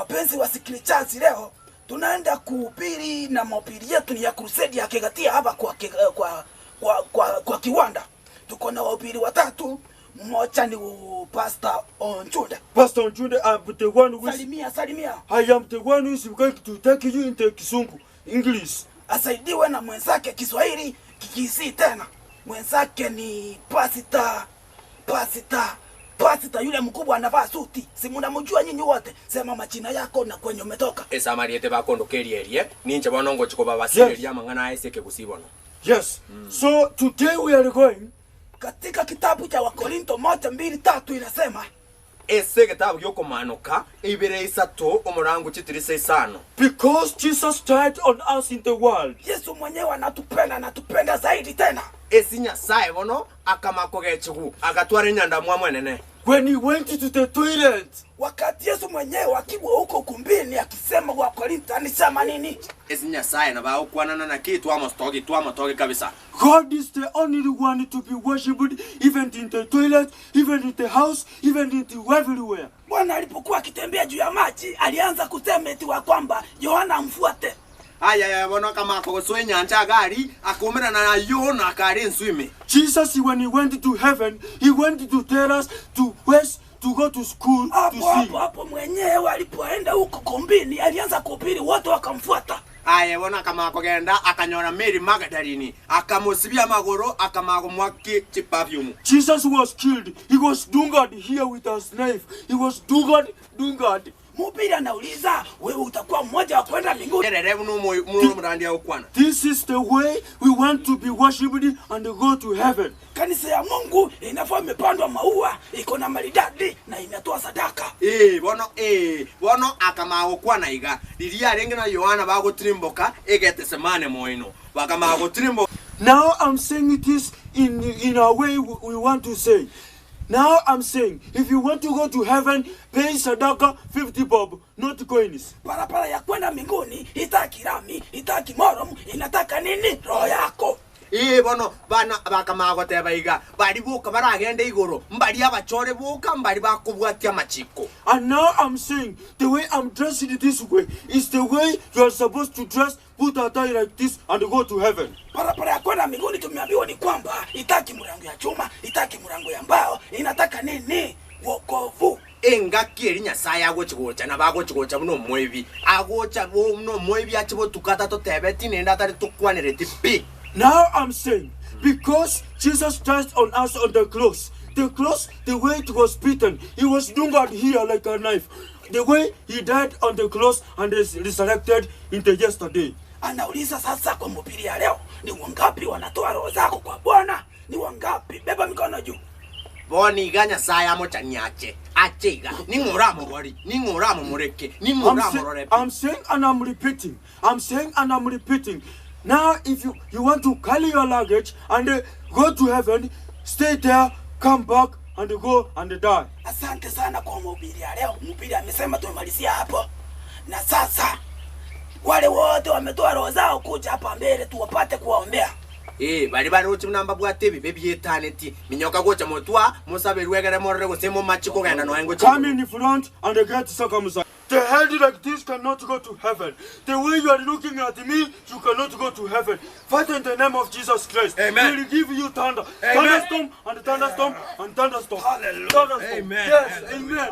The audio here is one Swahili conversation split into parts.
Wapenzi wasikilizaji, leo tunaenda kuhubiri na mahubiri yetu ni ya crusade ya Kegatia hapa kwa kiwanda. Tuko na wahubiri watatu. Mmoja ni Pastor Onchunde. Pastor Onchunde, I'm the one who Salimia. I am the one who is going to take you into Kisungu, English. Asaidiwe na mwenzake Kiswahili kikisi tena. Mwenzake ni Pastor yule mkubwa anavaa suti. Si mnamjua nyinyi wote. Sema majina yako na kwenye umetoka. Esa mariete bakondo kerierie. Ninje bonongo chikoba basireria mangana eseke kusibono. Yes. So today we are going katika kitabu cha Wakorinto 1:2-3 inasema ese kitabu yoko manuka ibere isato umurango chitirise isano. Because Jesus died on us in the world. Yesu mwenyewe anatupenda zaidi tena. Esinya sae bono akamako gechigu agatwara nyanda mwamwenene. When he went to the toilet. Wakati Yesu mwenyewe akiwa huko kumbini akisema kwa Korinto anisema nini? Esinya sae na bao kwanana na kitu amostogi kabisa. God is the only one to be worshipped, even in the toilet, even in the house, even in the everywhere. Bwana alipokuwa akitembea juu ya maji alianza kusema eti wa kwamba Yohana amfuate. Aya bono kama ko so nyanja gari akomera na Yohana akari nswime. Jesus, when he went to heaven, he went to tell us to west to go to school to see. Hapo mwenyewe alipoenda huko kombini alianza kuhubiri, wote wakamfuata. Aya bona kama ko genda akanyora Mary Magdalene akamosibia magoro akamago mwaki perfume. Jesus was killed. He was dunged here with a knife. He was dunged. Mhubiri anauliza, wewe utakuwa mmoja wa kwenda mbinguni? This is the way we want to be worshipped and go to heaven. Kanisa ya Mungu inafaa imepandwa maua, iko na maridadi na inatoa sadaka. Bono akamago kwa naiga. Lilia renge na Yohana bago trimboka egete semane moino. Bakamago trimbo. Now I'm saying this in a way we want to say. Now I'm saying, if you want to go to heaven, pay sadaka 50 bob, not coins. Parapara ya kwenda mbinguni, itaki rami, itaki morom, inataka nini? Roho yako. Bono bana bakamago tebaiga bari buka baragende igoro mbari abachore buka mbari bakubwatia machiko. And now I'm saying the way I'm dressed this way is the way you are supposed to dress, put a tie like this and go to heaven. Parapara ya kwenda mbinguni tumeambiwa ni kwamba itaki mlango ya chuma, itaki mlango ya mbao, inataka nini? Wokovu. Engakiri Nyasaye agochigocha na bagochigocha buno mwebi agocha buno mwebi achibo tukata to tebeti nenda tari tukwanire tipi. Now I'm saying, because Jesus died on us on the cross, the way it was beaten, he was dunged here like a knife. The way he died on the cross and is resurrected in the yesterday. Anauliza sasa kwa mhubiri ya leo, ni wangapi wanatoa roho zako kwa Bwana? Ni wangapi? Beba mikono juu. Boni ganya saya mocha nyache achega ni ngoramo gori ni ngoramo mureke ni ngoramo rorepe. I'm saying and I'm repeating. Now if you want to carry your luggage and go to heaven, stay there, come back and go and die. Asante sana kwa mhubiri ya leo. Mhubiri amesema tumalizia hapo. Na sasa wale wote wametoa roho zao kuja hapa mbele tuwapate kuwaombea. Bari uchi namba bwate bibe eternity minyoka gocha motwa musabe rwegere morre gosemo machiko genda no engo. Come in front and get circumcised. The head like this cannot go to heaven. The way you are looking at me, you cannot go to heaven. Fight in the name of Jesus Christ. Amen. He will give you thunder. Amen. Thunderstorm. Hallelujah. Amen. Yes, amen.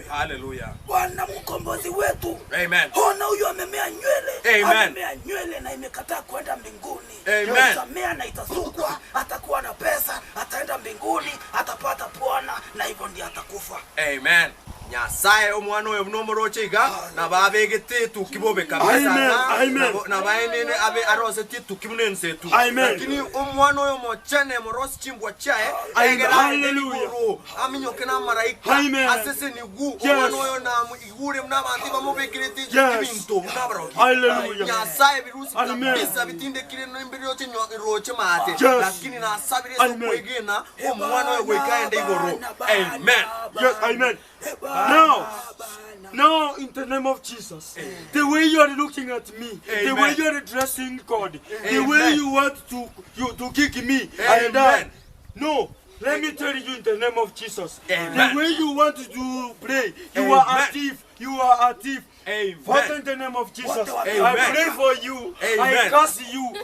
Hallelujah. Bwana mkombozi wetu. Amen. Ona huyu amemea nywele. Amen. Amemea nywele na imekataa kwenda mbinguni. Amen. Itamea na itasukwa, atakuwa na pesa, ataenda mbinguni, atapata Bwana na hivyo ndiye atakufa. Amen. Nyasaye omwana oyo nomorochiga na babegete tukibobe kabisa. Amen. Na baenene abe arose tukimunense tu. Lakini omwana oyo mochane morosi chimbwa chae hallelujah. Aminyoke na malaika asese ni gu omwana oyo na igure mnabandi bamubekirete ibintu mnabaro. Hallelujah. Nyasaye birusi kabisa bitinde kire no imbere yote roche mate. Lakini na sabire so kwegena omwana oyo gwekaende igoro. Amen. Yes, amen. Now, in the name of Jesus, the way you are looking at me, the way you are addressing God, the way you want to kick me, Amen. No, let me tell you in the name of Jesus, Amen. the way you want to pray, you are a thief. Father, in the name of Jesus, Wote I wakiomba. pray for you. I Amen. curse you.